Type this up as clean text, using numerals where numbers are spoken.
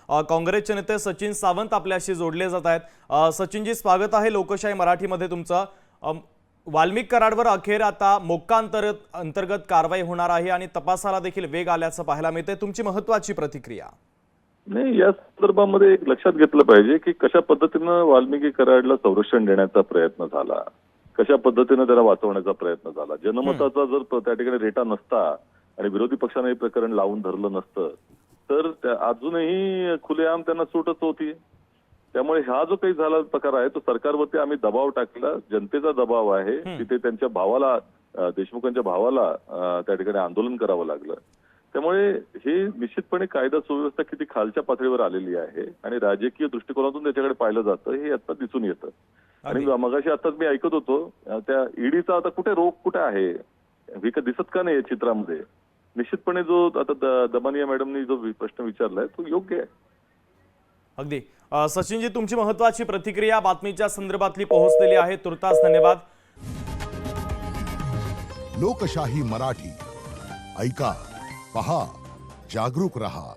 काँग्रेसचे नेते सचिन सावंत आपल्याशी जोडले जात आहेत। सचिनजी, स्वागत आहे लोकशाही मराठीमध्ये तुमचं। वाल्मिक कराडवर अखेर आता मोक्का अंतर्गत कारवाई होणार आहे आणि तपासाला देखील वेग आल्याचं पाहायला मिळते। तुमची महत्त्वाची प्रतिक्रिया? नाही, या संदर्भामध्ये एक लक्षात घेतलं पाहिजे की कशा पद्धतीनं वाल्मिकी कराडला संरक्षण देण्याचा प्रयत्न झाला, कशा पद्धतीनं त्याला वाचवण्याचा प्रयत्न झाला। जनमताचा जर त्या ठिकाणी रेटा नसता आणि विरोधी पक्षाने हे प्रकरण लावून धरलं नसतं तर अजूनही खुलेआम त्यांना सूटच होती। त्यामुळे हा जो काही झाला प्रकार आहे तो सरकारवरती आम्ही दबाव टाकला, जनतेचा दबाव आहे। तिथे त्यांच्या भावाला, देशमुखांच्या भावाला त्या ठिकाणी आंदोलन करावं लागलं। त्यामुळे हे निश्चितपणे कायदा सुव्यवस्था किती खालच्या पातळीवर आलेली आहे आणि राजकीय दृष्टिकोनातून त्याच्याकडे पाहिलं जातं हे आता दिसून येतं। आणि मगाशी आताच मी ऐकत होतो त्या ईडीचा आता कुठे रोग कुठे आहे हे का दिसत का नाही चित्रामध्ये। निश्चितपणे जो आता दमानिया मॅडमनी जो प्रश्न विचारलाय तो योग्य आहे। अगदी सचिनजी, तुमची महत्त्वाची प्रतिक्रिया बातमीच्या संदर्भातली पोहोचलेली आहे। तुर्तास धन्यवाद। लोकशाही मराठी ऐका, पहा, जागरूक रहा।